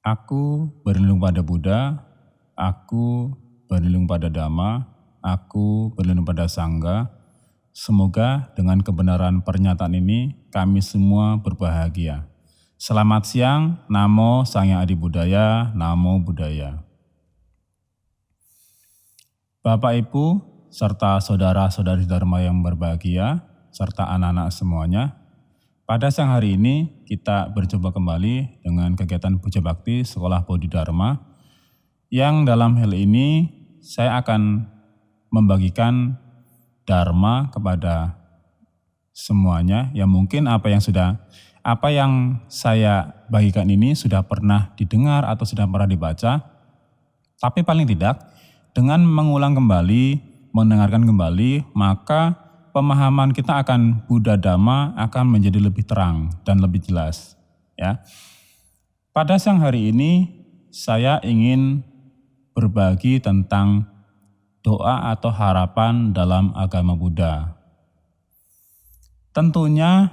Aku berlindung pada Buddha, aku berlindung pada Dhamma, aku berlindung pada Sangha. Semoga dengan kebenaran pernyataan ini kami semua berbahagia. Selamat siang, Namo Sang Hyang Adi Budaya, Namo Buddhaya. Bapak Ibu serta saudara-saudari Dharma yang berbahagia, serta anak-anak semuanya, pada siang hari ini kita berjumpa kembali dengan kegiatan Puja Bakti Sekolah Bodhidharma yang dalam hal ini saya akan membagikan Dharma kepada semuanya yang mungkin apa yang saya bagikan ini sudah pernah didengar atau sudah pernah dibaca, tapi paling tidak dengan mengulang kembali, mendengarkan kembali, maka pemahaman kita akan Buddha Dhamma akan menjadi lebih terang dan lebih jelas. Ya. Pada siang hari ini saya ingin berbagi tentang doa atau harapan dalam agama Buddha. Tentunya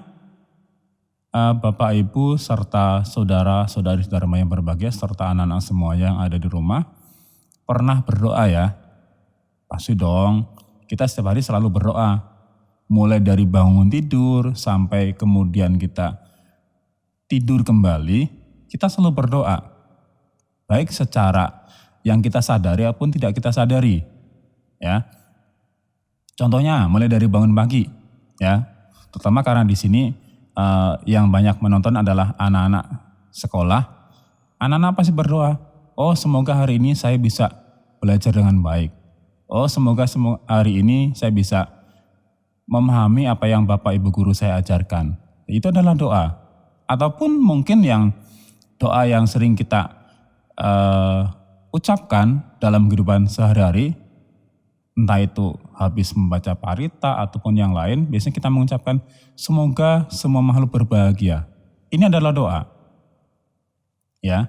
Bapak Ibu serta saudara-saudari Dharma yang berbahagia serta anak-anak semua yang ada di rumah pernah berdoa ya? Pasti dong, kita setiap hari selalu berdoa. Mulai dari bangun tidur sampai kemudian kita tidur kembali, kita selalu berdoa. Baik secara yang kita sadari ataupun tidak kita sadari. Ya. Contohnya mulai dari bangun pagi, ya. Terutama karena di sini yang banyak menonton adalah anak-anak sekolah. Anak-anak pasti berdoa, oh semoga hari ini saya bisa belajar dengan baik. Oh semoga hari ini saya bisa memahami apa yang Bapak Ibu Guru saya ajarkan. Itu adalah doa. Ataupun mungkin doa yang sering kita ucapkan dalam kehidupan sehari-hari, entah itu habis membaca parita ataupun yang lain, biasanya kita mengucapkan semoga semua makhluk berbahagia. Ini adalah doa. Ya,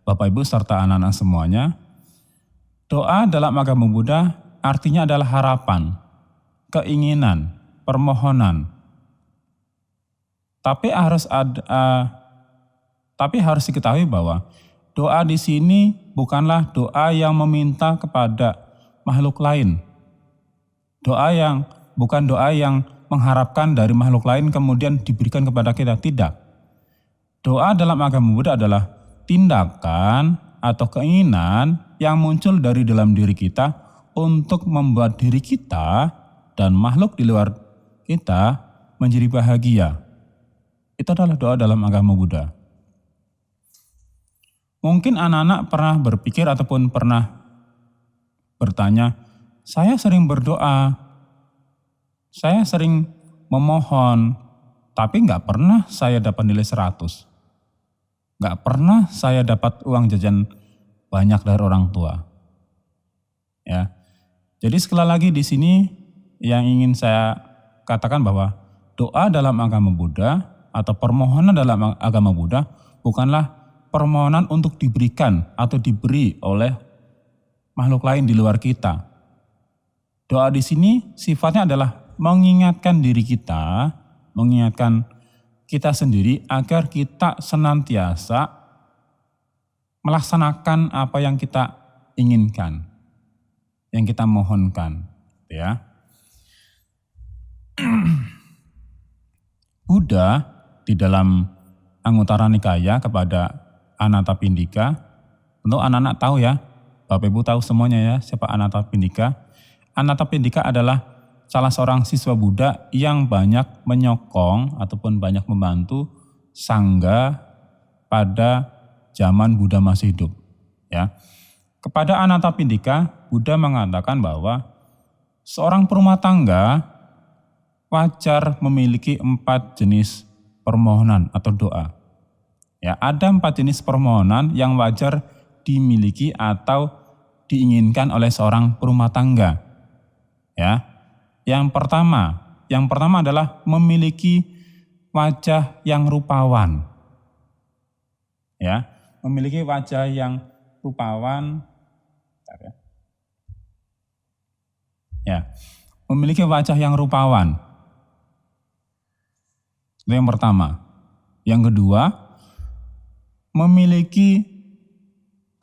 Bapak Ibu serta anak-anak semuanya, doa dalam agama Buddha artinya adalah harapan, keinginan, permohonan. Tapi harus diketahui bahwa doa di sini bukanlah doa yang meminta kepada makhluk lain. Bukan doa yang mengharapkan dari makhluk lain kemudian diberikan kepada kita, tidak. Doa dalam agama Buddha adalah tindakan atau keinginan yang muncul dari dalam diri kita untuk membuat diri kita dan makhluk di luar kita menjadi bahagia. Itu adalah doa dalam agama Buddha. Mungkin anak-anak pernah berpikir ataupun pernah bertanya, saya sering berdoa, saya sering memohon, tapi nggak pernah saya dapat nilai 100. Nggak pernah saya dapat uang jajan banyak dari orang tua. Ya. Jadi sekali lagi di sini yang ingin saya katakan bahwa doa dalam agama Buddha atau permohonan dalam agama Buddha bukanlah permohonan untuk diberikan atau diberi oleh makhluk lain di luar kita. Doa di sini sifatnya adalah mengingatkan diri kita, mengingatkan kita sendiri agar kita senantiasa melaksanakan apa yang kita inginkan, yang kita mohonkan, ya. Buddha di dalam Anguttara Nikaya kepada Anathapindika, tentu anak-anak tahu ya, Bapak Ibu tahu semuanya ya siapa Anathapindika. Anathapindika adalah salah seorang siswa Buddha yang banyak menyokong ataupun banyak membantu Sangha pada zaman Buddha masih hidup, ya. Kepada Anathapindika, Buddha mengatakan bahwa seorang perumah tangga wajar memiliki 4 jenis permohonan atau doa. Ya, ada 4 jenis permohonan yang wajar dimiliki atau diinginkan oleh seorang perumah tangga. Ya. Yang pertama adalah memiliki wajah yang rupawan. Ya, memiliki wajah yang rupawan. Ya, memiliki wajah yang rupawan. Itu yang pertama. Yang kedua, memiliki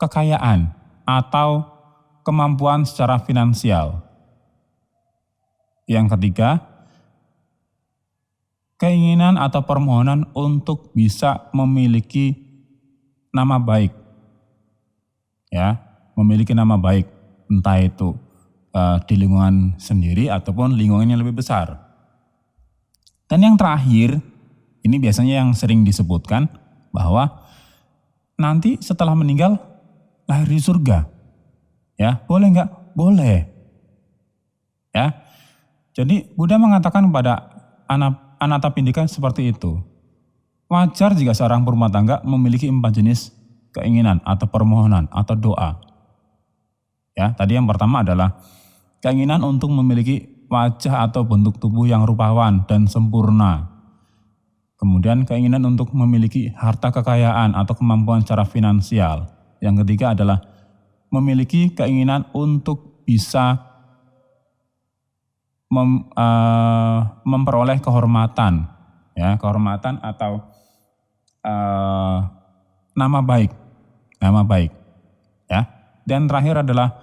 kekayaan atau kemampuan secara finansial. Yang ketiga, keinginan atau permohonan untuk bisa memiliki nama baik. Ya, memiliki nama baik, entah itu di lingkungan sendiri ataupun lingkungan yang lebih besar. Dan yang terakhir, ini biasanya yang sering disebutkan bahwa nanti setelah meninggal lahir di surga. Ya, boleh nggak? Boleh. Ya, jadi Buddha mengatakan kepada Anathapindika seperti itu. Wajar jika seorang berumah tangga memiliki 4 jenis keinginan atau permohonan atau doa. Ya, tadi yang pertama adalah keinginan untuk memiliki wajah atau bentuk tubuh yang rupawan dan sempurna. Kemudian keinginan untuk memiliki harta kekayaan atau kemampuan secara finansial. Yang ketiga adalah memiliki keinginan untuk bisa memperoleh kehormatan, ya, kehormatan atau nama baik, ya. Dan terakhir adalah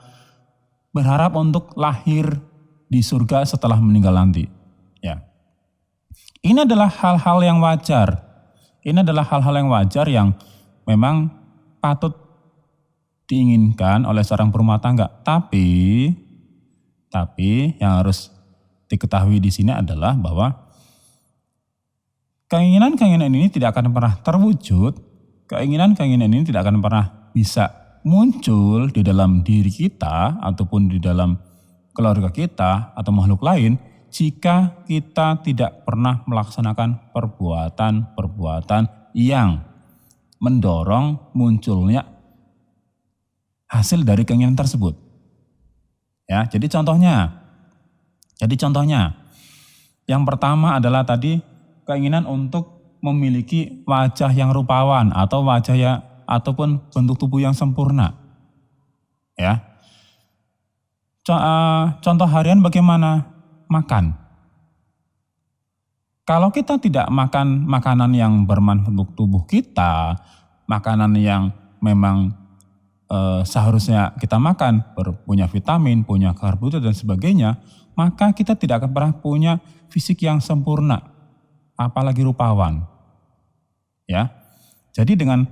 berharap untuk lahir di surga setelah meninggal nanti. Ya. Ini adalah hal-hal yang wajar. Ini adalah hal-hal yang wajar yang memang patut diinginkan oleh seorang berumah tangga. Tapi yang harus diketahui di sini adalah bahwa keinginan-keinginan ini tidak akan pernah terwujud. Keinginan-keinginan ini tidak akan pernah bisa muncul di dalam diri kita ataupun di dalam keluarga kita atau makhluk lain jika kita tidak pernah melaksanakan perbuatan-perbuatan yang mendorong munculnya hasil dari keinginan tersebut. Ya, jadi contohnya yang pertama adalah tadi keinginan untuk memiliki wajah yang rupawan atau ataupun bentuk tubuh yang sempurna. Ya. Contoh harian bagaimana? Makan. Kalau kita tidak makan makanan yang bermanfaat untuk tubuh kita, makanan yang memang seharusnya kita makan, punya vitamin, punya karbohidrat dan sebagainya, maka kita tidak akan pernah punya fisik yang sempurna, apalagi rupawan. Ya. Jadi dengan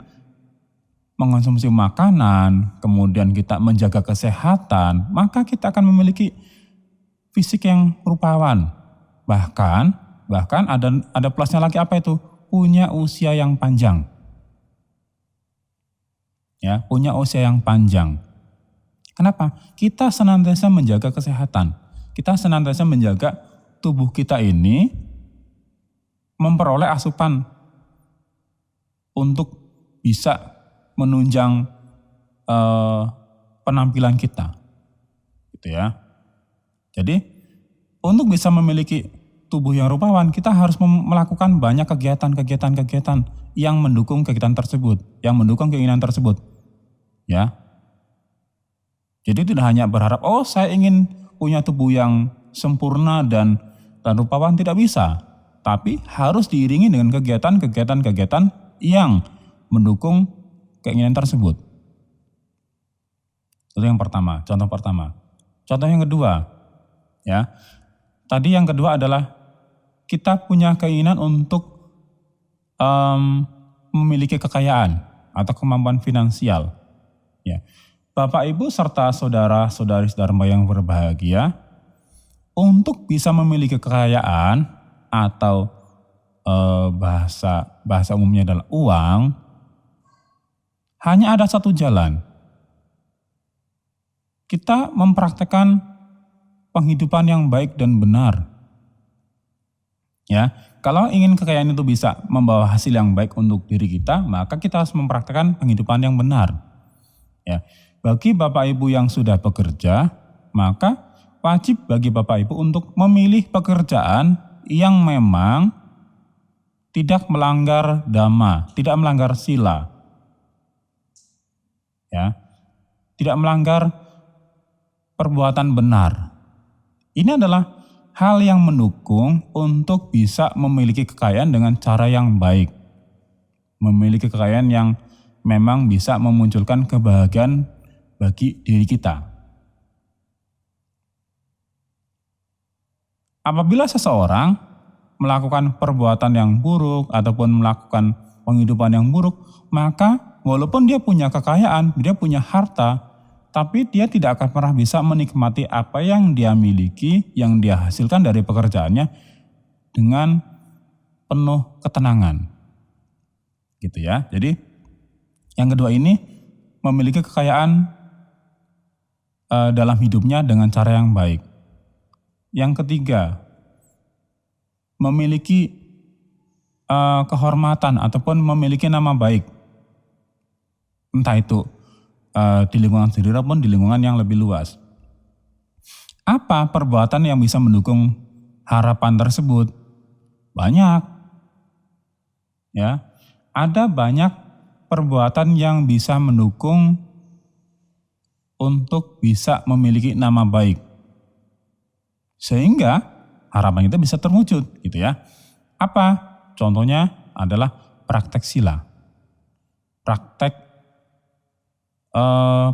mengonsumsi makanan, kemudian kita menjaga kesehatan, maka kita akan memiliki fisik yang rupawan. Bahkan ada plusnya lagi, apa itu? Punya usia yang panjang. Ya, punya usia yang panjang. Kenapa? Kita senantiasa menjaga kesehatan. Kita senantiasa menjaga tubuh kita ini memperoleh asupan untuk bisa menunjang penampilan kita, gitu ya. Jadi untuk bisa memiliki tubuh yang rupawan, kita harus melakukan banyak kegiatan yang mendukung kegiatan tersebut, yang mendukung keinginan tersebut, ya. Jadi tidak hanya berharap, saya ingin punya tubuh yang sempurna dan rupawan, tidak bisa. Tapi harus diiringi dengan kegiatan yang mendukung keinginan tersebut. Itu yang pertama, contoh pertama. Contoh yang kedua, ya. Tadi yang kedua adalah kita punya keinginan untuk memiliki kekayaan atau kemampuan finansial. Ya. Bapak, Ibu, serta saudara-saudari Dharma yang berbahagia, untuk bisa memiliki kekayaan atau bahasa umumnya adalah uang, hanya ada satu jalan. Kita mempraktekkan penghidupan yang baik dan benar. Ya, kalau ingin kekayaan itu bisa membawa hasil yang baik untuk diri kita, maka kita harus mempraktekkan penghidupan yang benar. Ya, bagi Bapak Ibu yang sudah bekerja, maka wajib bagi Bapak Ibu untuk memilih pekerjaan yang memang tidak melanggar dhamma, tidak melanggar sila. Ya, tidak melanggar perbuatan benar. Ini adalah hal yang mendukung untuk bisa memiliki kekayaan dengan cara yang baik. Memiliki kekayaan yang memang bisa memunculkan kebahagiaan bagi diri kita. Apabila seseorang melakukan perbuatan yang buruk ataupun melakukan penghidupan yang buruk, maka walaupun dia punya kekayaan, dia punya harta, tapi dia tidak akan pernah bisa menikmati apa yang dia miliki, yang dia hasilkan dari pekerjaannya dengan penuh ketenangan. Gitu ya. Jadi yang kedua ini memiliki kekayaan dalam hidupnya dengan cara yang baik. Yang ketiga, memiliki kehormatan ataupun memiliki nama baik. Entah itu di lingkungan sendiri ataupun di lingkungan yang lebih luas. Apa perbuatan yang bisa mendukung harapan tersebut? Banyak. Ya. Ada banyak perbuatan yang bisa mendukung untuk bisa memiliki nama baik. Sehingga harapan kita bisa terwujud gitu ya. Apa? Contohnya adalah praktek sila. Praktek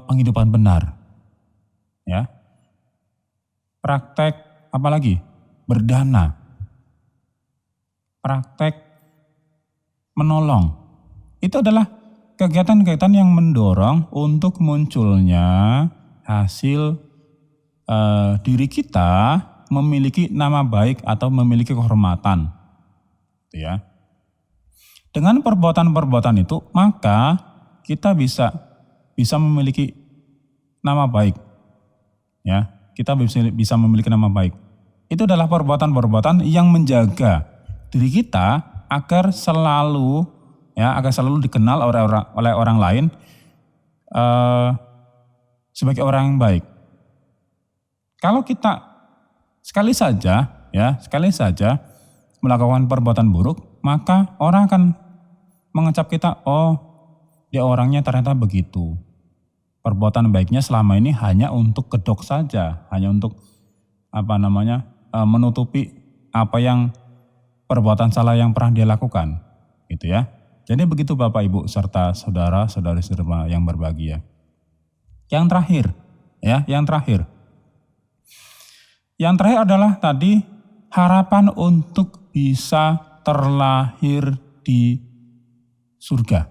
penghidupan benar. Ya. Praktek apa lagi? Berdana. Praktek menolong. Itu adalah kegiatan-kegiatan yang mendorong untuk munculnya hasil diri kita memiliki nama baik atau memiliki kehormatan. Gitu ya. Dengan perbuatan-perbuatan itu, maka kita bisa memiliki nama baik. Ya, kita bisa memiliki nama baik. Itu adalah perbuatan-perbuatan yang menjaga diri kita agar selalu dikenal oleh orang lain sebagai orang yang baik. Kalau kita sekali saja melakukan perbuatan buruk, maka orang akan mengecap kita, oh dia orangnya ternyata begitu. Perbuatan baiknya selama ini hanya untuk kedok saja, hanya untuk menutupi apa yang perbuatan salah yang pernah dia lakukan, gitu ya. Jadi begitu Bapak Ibu serta saudara-saudari semua yang berbahagia. Yang terakhir adalah tadi harapan untuk bisa terlahir di surga,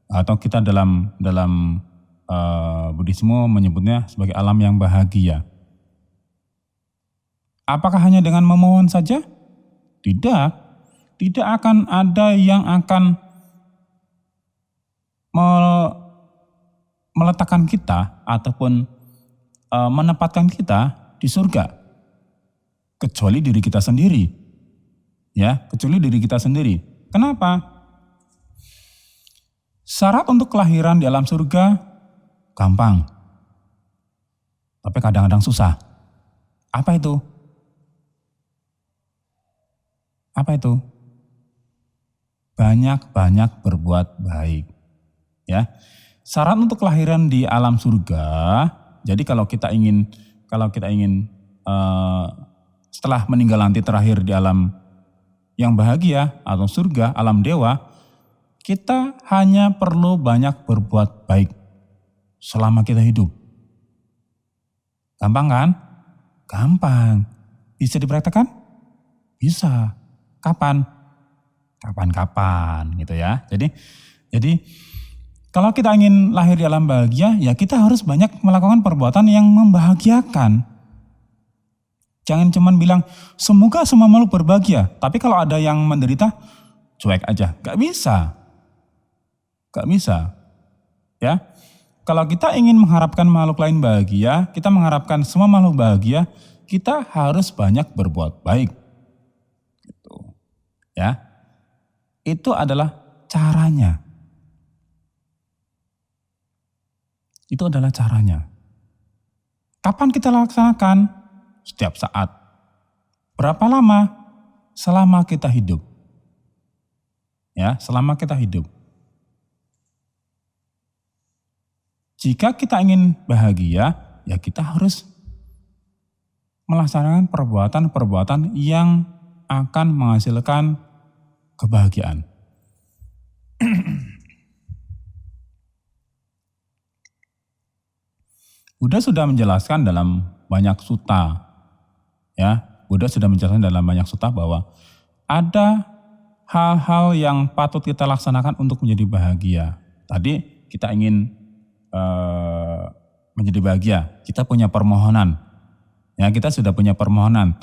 atau kita dalam Buddhisme menyebutnya sebagai alam yang bahagia. Apakah hanya dengan memohon saja? Tidak akan ada yang akan meletakkan kita ataupun menempatkan kita di surga. Kecuali diri kita sendiri. Ya, kecuali diri kita sendiri. Kenapa? Syarat untuk kelahiran di alam surga gampang. Tapi kadang-kadang susah. Apa itu? Banyak-banyak berbuat baik. Ya. Syarat untuk kelahiran di alam surga, jadi kalau kita ingin setelah meninggal nanti terakhir di alam yang bahagia atau surga, alam dewa, kita hanya perlu banyak berbuat baik selama kita hidup. Gampang kan? Gampang. Bisa dipraktekkan? Bisa. Kapan? Kapan-kapan gitu ya. Jadi kalau kita ingin lahir di alam bahagia, ya kita harus banyak melakukan perbuatan yang membahagiakan. Jangan cuma bilang, semoga semua makhluk berbahagia. Tapi kalau ada yang menderita, cuek aja. Gak bisa. Ya. Kalau kita ingin mengharapkan makhluk lain bahagia, kita mengharapkan semua makhluk bahagia, kita harus banyak berbuat baik. Gitu. Ya. Itu adalah caranya. Kapan kita laksanakan? Setiap saat. Berapa lama? Selama kita hidup. Ya, selama kita hidup. Jika kita ingin bahagia, ya kita harus melaksanakan perbuatan-perbuatan yang akan menghasilkan kebahagiaan. Buddha sudah menjelaskan dalam banyak sutta, ya. Buddha sudah menjelaskan dalam banyak sutta bahwa ada hal-hal yang patut kita laksanakan untuk menjadi bahagia. Tadi kita ingin menjadi bahagia, kita punya permohonan. Ya, kita sudah punya permohonan.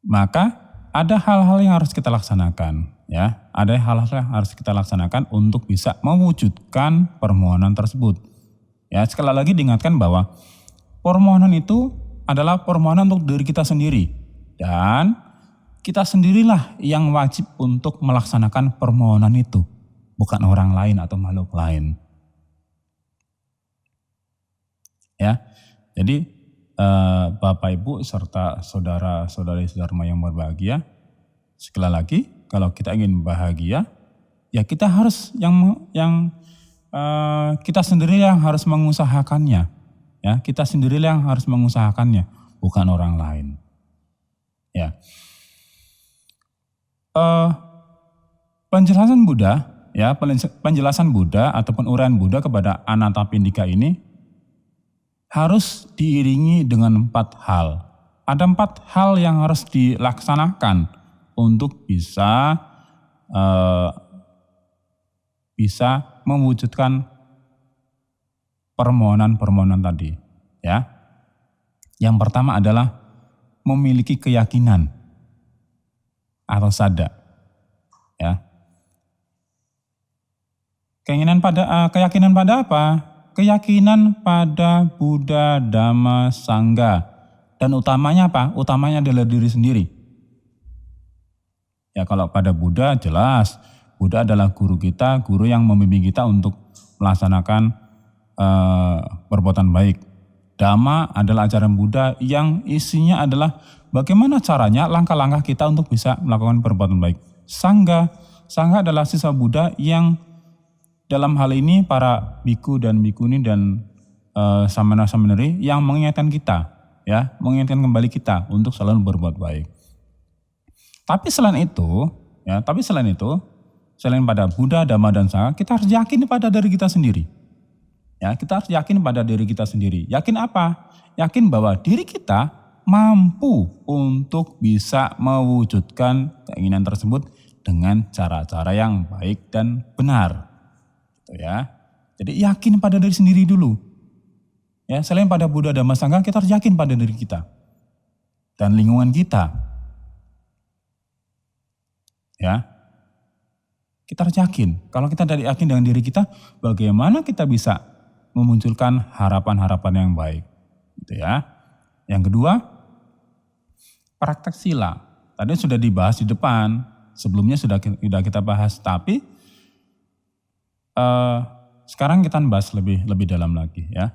Maka ada hal-hal yang harus kita laksanakan, ya. Ada hal-hal yang harus kita laksanakan untuk bisa mewujudkan permohonan tersebut. Ya, sekali lagi diingatkan bahwa permohonan itu adalah permohonan untuk diri kita sendiri. Dan kita sendirilah yang wajib untuk melaksanakan permohonan itu. Bukan orang lain atau makhluk lain. Ya, jadi Bapak Ibu serta saudara-saudari Dharma yang berbahagia, sekali lagi kalau kita ingin bahagia, ya kita harus kita sendiri yang harus mengusahakannya. Ya, kita sendiri yang harus mengusahakannya, bukan orang lain. Ya. Penjelasan Buddha, ya, penjelasan Buddha ataupun uraian Buddha kepada Anathapindika ini harus diiringi dengan 4 hal. Ada 4 hal yang harus dilaksanakan untuk bisa mewujudkan permohonan-permohonan tadi, ya. Yang pertama adalah memiliki keyakinan atau sadda, ya. Keyakinan pada apa? Keyakinan pada Buddha, Dhamma, Sangha. Dan utamanya apa? Utamanya adalah diri sendiri. Ya, kalau pada Buddha jelas Buddha adalah guru kita, guru yang membimbing kita untuk melaksanakan perbuatan baik. Dhamma adalah ajaran Buddha yang isinya adalah bagaimana caranya langkah-langkah kita untuk bisa melakukan perbuatan baik. Sangha adalah siswa Buddha yang dalam hal ini para biku dan bikuni dan samana-samaneri yang mengingatkan kita, ya, mengingatkan kembali kita untuk selalu berbuat baik. Tapi selain itu, selain pada Buddha, Dhamma, dan Sangha, kita harus yakin pada diri kita sendiri. Ya, kita harus yakin pada diri kita sendiri. Yakin apa? Yakin bahwa diri kita mampu untuk bisa mewujudkan keinginan tersebut dengan cara-cara yang baik dan benar. Gitu ya. Jadi yakin pada diri sendiri dulu. Ya, selain pada Buddha, Dhamma, Sangha, kita harus yakin pada diri kita dan lingkungan kita. Ya. Kita harus yakin. Kalau kita tidak yakin dengan diri kita, bagaimana kita bisa memunculkan harapan-harapan yang baik, gitu ya. Yang kedua, praktek sila. Tadi sudah dibahas di depan, sebelumnya sudah kita bahas, tapi sekarang kita bahas lebih dalam lagi, ya.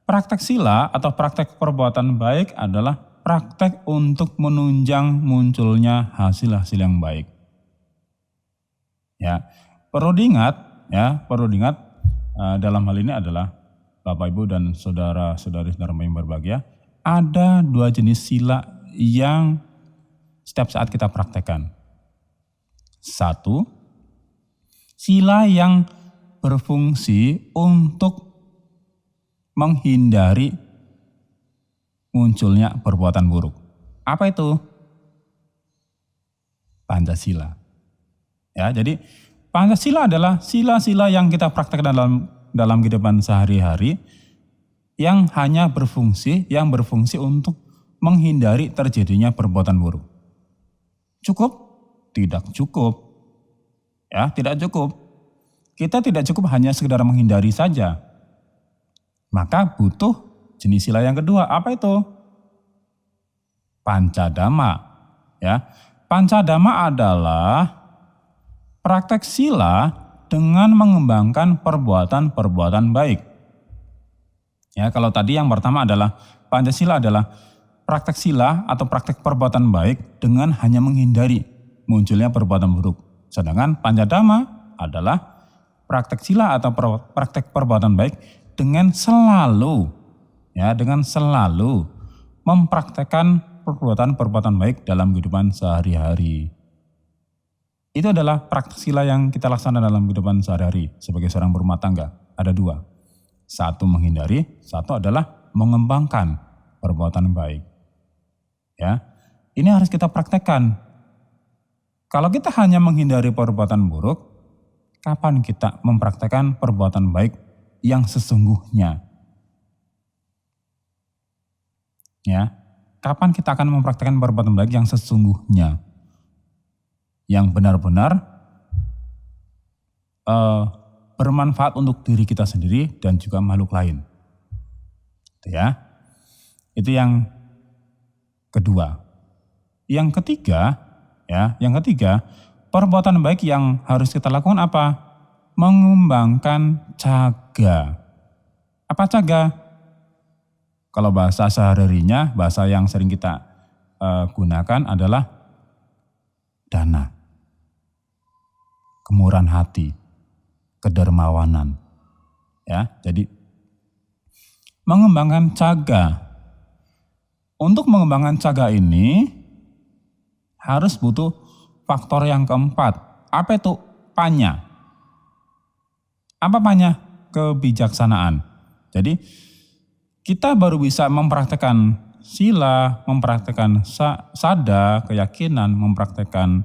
Praktek sila atau praktek perbuatan baik adalah praktek untuk menunjang munculnya hasil-hasil yang baik. Ya, perlu diingat dalam hal ini adalah Bapak Ibu dan saudara-saudari Dharma yang berbahagia, ada 2 jenis sila yang setiap saat kita praktekkan. 1, sila yang berfungsi untuk menghindari munculnya perbuatan buruk. Apa itu? Pancasila. Ya, jadi Pancasila adalah sila-sila yang kita praktekkan dalam kehidupan sehari-hari yang hanya berfungsi untuk menghindari terjadinya perbuatan buruk. Cukup? Tidak cukup. Ya, tidak cukup. Kita tidak cukup hanya sekedar menghindari saja. Maka butuh jenis sila yang kedua. Apa itu? Pancadhamma. Ya, Pancadhamma adalah praktek sila dengan mengembangkan perbuatan-perbuatan baik. Ya, kalau tadi yang pertama adalah Pancasila adalah praktek sila atau praktek perbuatan baik dengan hanya menghindari munculnya perbuatan buruk. Sedangkan Pancadhamma adalah praktek sila atau praktek perbuatan baik dengan selalu mempraktekkan perbuatan-perbuatan baik dalam kehidupan sehari-hari. Itu adalah praktek sila yang kita laksanakan dalam kehidupan sehari-hari sebagai seorang berumah tangga. Ada 2. Satu menghindari, satu adalah mengembangkan perbuatan baik. Ya, ini harus kita praktekkan. Kalau kita hanya menghindari perbuatan buruk, kapan kita mempraktekkan perbuatan baik yang sesungguhnya? Ya, kapan kita akan mempraktekkan perbuatan baik yang sesungguhnya? Yang benar-benar bermanfaat untuk diri kita sendiri dan juga makhluk lain. Ya, itu yang kedua. Yang ketiga, perbuatan baik yang harus kita lakukan apa? Mengembangkan caga. Apa caga? Kalau bahasa sehari-harinya, bahasa yang sering kita gunakan adalah dana, kemurahan hati, kedermawanan. Ya, jadi mengembangkan caga. Untuk mengembangkan caga ini harus butuh faktor yang keempat. Apa itu? Panya. Apa panya? Kebijaksanaan. Jadi kita baru bisa mempraktekkan sila, mempraktekkan sada, keyakinan, mempraktekkan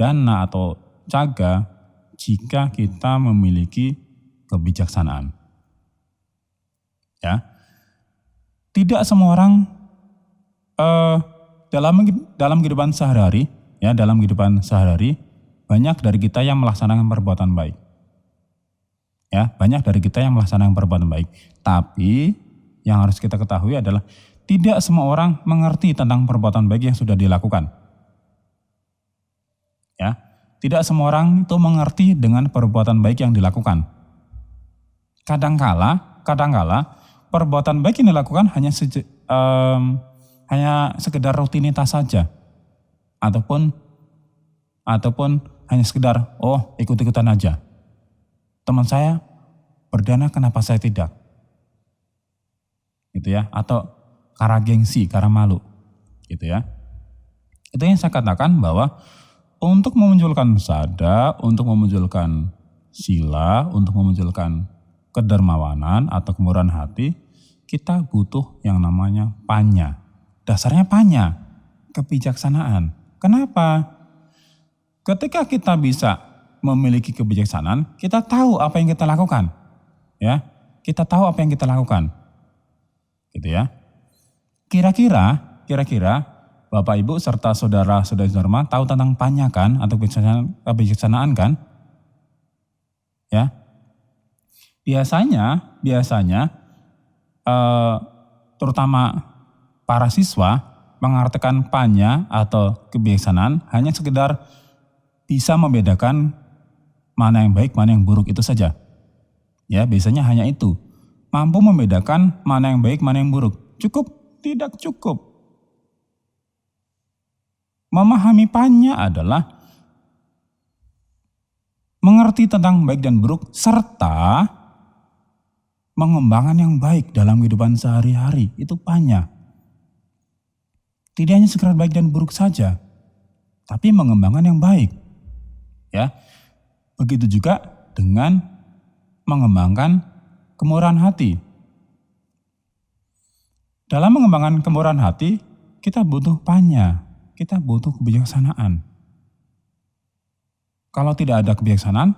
dana atau caga jika kita memiliki kebijaksanaan. Ya, tidak semua orang dalam kehidupan sehari-hari, banyak dari kita yang melaksanakan perbuatan baik. Ya, banyak dari kita yang melaksanakan perbuatan baik. Tapi yang harus kita ketahui adalah tidak semua orang mengerti tentang perbuatan baik yang sudah dilakukan. Ya, tidak semua orang itu mengerti dengan perbuatan baik yang dilakukan. Kadangkala perbuatan baik yang dilakukan hanya sekedar rutinitas saja, ataupun hanya sekedar ikut-ikutan aja. Teman saya berdana, kenapa saya tidak? Gitu ya, atau karena gengsi, karena malu, gitu ya. Itu yang saya katakan bahwa untuk memunculkan sada, untuk memunculkan sila, untuk memunculkan kedermawanan atau kemurahan hati, kita butuh yang namanya panya. Dasarnya panya, kebijaksanaan. Kenapa? Ketika kita bisa memiliki kebijaksanaan, kita tahu apa yang kita lakukan. Ya, kita tahu apa yang kita lakukan. Gitu ya. Kira-kira Bapak Ibu serta saudara-saudari Dharma tahu tentang panya kan, atau kebijaksanaan kan? Ya. Biasanya terutama para siswa mengartikan panya atau kebijaksanaan hanya sekedar bisa membedakan mana yang baik, mana yang buruk, itu saja. Ya, biasanya hanya itu. Mampu membedakan mana yang baik, mana yang buruk. Cukup? Tidak cukup. Memahami panya adalah mengerti tentang baik dan buruk serta mengembangkan yang baik dalam kehidupan sehari-hari. Itu panya. Tidak hanya sekedar baik dan buruk saja, tapi mengembangkan yang baik. Ya, begitu juga dengan mengembangkan kemurahan hati. Dalam mengembangkan kemurahan hati, kita butuh panya, kita butuh kebijaksanaan. Kalau tidak ada kebijaksanaan,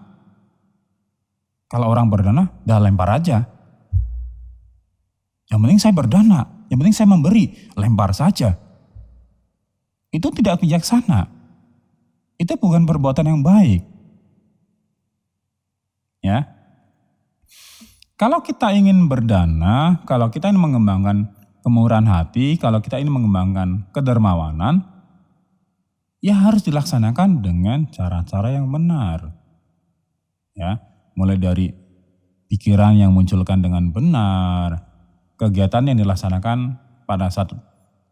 kalau orang berdana, dah lempar aja. Yang penting saya berdana, yang penting saya memberi, lempar saja. Itu tidak bijaksana. Itu bukan perbuatan yang baik. Ya. Kalau kita ingin berdana, kalau kita ingin mengembangkan kemurahan hati, kalau kita ingin mengembangkan kedermawanan, ya harus dilaksanakan dengan cara-cara yang benar. Ya, mulai dari pikiran yang munculkan dengan benar, kegiatan yang dilaksanakan pada saat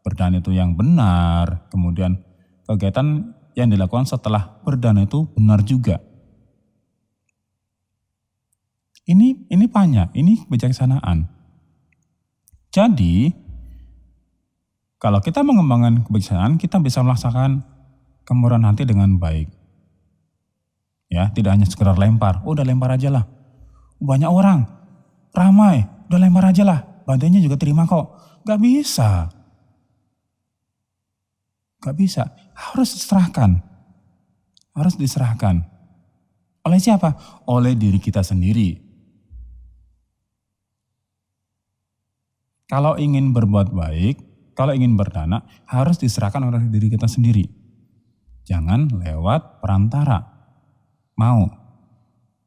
berdana itu yang benar, kemudian kegiatan yang dilakukan setelah berdana itu benar juga. Ini panya, ini kebijaksanaan. Jadi, kalau kita mengembangkan kebijaksanaan, kita bisa melaksanakan kemurahan hati dengan baik. Ya, tidak hanya sekedar lempar, udah lempar aja lah. Banyak orang ramai, udah lempar aja lah, bantainya juga terima kok. Gak bisa. Gak bisa, harus diserahkan. Harus diserahkan. Oleh siapa? Oleh diri kita sendiri. Kalau ingin berbuat baik, kalau ingin berdana, harus diserahkan oleh diri kita sendiri. Jangan lewat perantara. Mau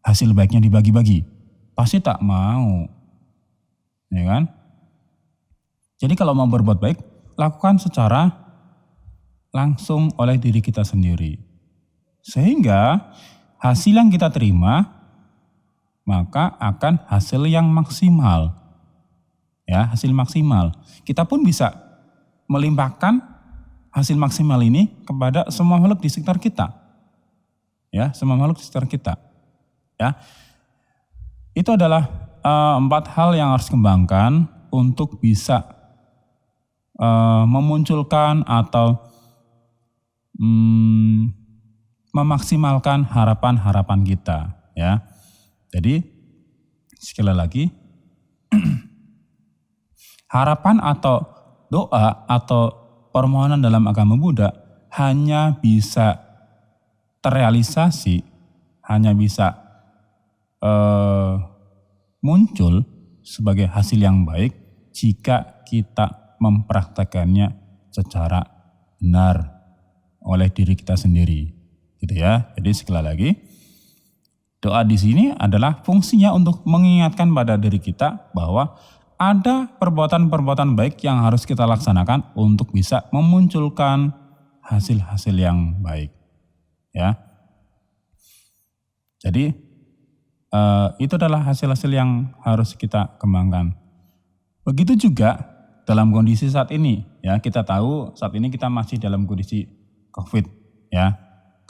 hasil baiknya dibagi-bagi, pasti tak mau. Ya kan? Jadi kalau mau berbuat baik, lakukan secara langsung oleh diri kita sendiri. Sehingga hasil yang kita terima, maka akan hasil yang maksimal. Ya, hasil maksimal. Kita pun bisa melimpahkan hasil maksimal ini kepada semua makhluk di sekitar kita. Ya, semua makhluk di sekitar kita. Ya. Itu adalah 4 hal yang harus dikembangkan untuk bisa memunculkan atau memaksimalkan harapan-harapan kita. Ya. Jadi sekali lagi, harapan atau doa atau permohonan dalam agama Buddha hanya bisa terrealisasi, hanya bisa muncul sebagai hasil yang baik jika kita mempraktekannya secara benar oleh diri kita sendiri, gitu ya. Jadi sekali lagi, doa di sini adalah fungsinya untuk mengingatkan pada diri kita bahwa ada perbuatan-perbuatan baik yang harus kita laksanakan untuk bisa memunculkan hasil-hasil yang baik. Ya. Jadi itu adalah hasil-hasil yang harus kita kembangkan. Begitu juga dalam kondisi saat ini, ya, kita tahu saat ini kita masih dalam kondisi COVID, ya.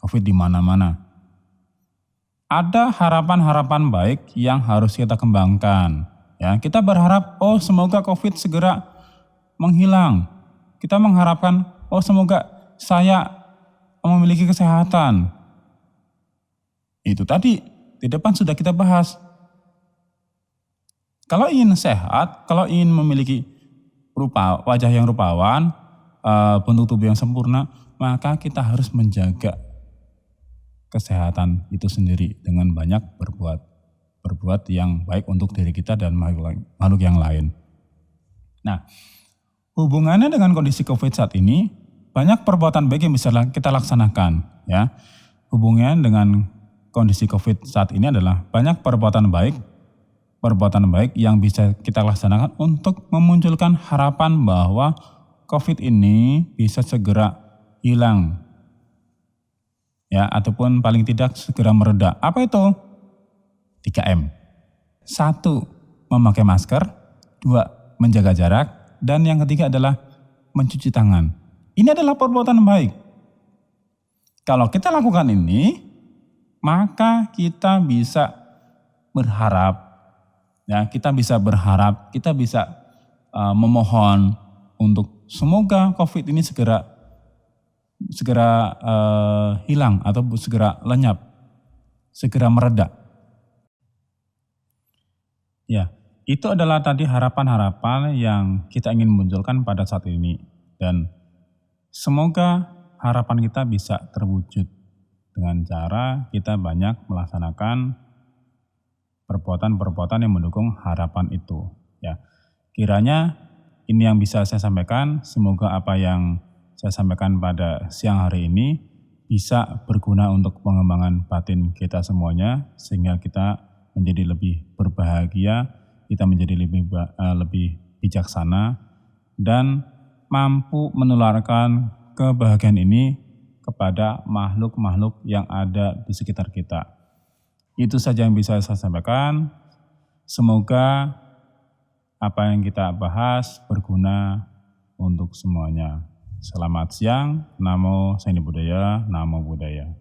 COVID di mana-mana. Ada harapan-harapan baik yang harus kita kembangkan. Ya, kita berharap, semoga COVID segera menghilang. Kita mengharapkan, semoga saya memiliki kesehatan. Itu tadi di depan sudah kita bahas. Kalau ingin sehat, kalau ingin memiliki wajah yang rupawan, bentuk tubuh yang sempurna, maka kita harus menjaga kesehatan itu sendiri dengan banyak berbuat yang baik untuk diri kita dan makhluk yang lain. Nah, hubungannya dengan kondisi COVID saat ini, banyak perbuatan baik yang bisa kita laksanakan. Ya, hubungannya dengan kondisi COVID saat ini adalah banyak perbuatan baik yang bisa kita laksanakan untuk memunculkan harapan bahwa COVID ini bisa segera hilang. Ya, ataupun paling tidak segera mereda. Apa itu? 3M. 1, memakai masker. 2, menjaga jarak. Dan yang ketiga adalah mencuci tangan. Ini adalah perbuatan baik. Kalau kita lakukan ini, maka kita bisa berharap, ya, kita bisa memohon untuk semoga COVID ini segera hilang atau segera lenyap, segera mereda. Ya, itu adalah tadi harapan-harapan yang kita ingin munculkan pada saat ini, dan semoga harapan kita bisa terwujud dengan cara kita banyak melaksanakan perbuatan-perbuatan yang mendukung harapan itu. Ya, kiranya ini yang bisa saya sampaikan. Semoga apa yang saya sampaikan pada siang hari ini bisa berguna untuk pengembangan batin kita semuanya, sehingga kita menjadi lebih berbahagia, kita menjadi lebih bijaksana, dan mampu menularkan kebahagiaan ini kepada makhluk-makhluk yang ada di sekitar kita. Itu saja yang bisa saya sampaikan. Semoga apa yang kita bahas berguna untuk semuanya. Selamat siang, Namo Seni Buddhaya, Namo Buddhaya.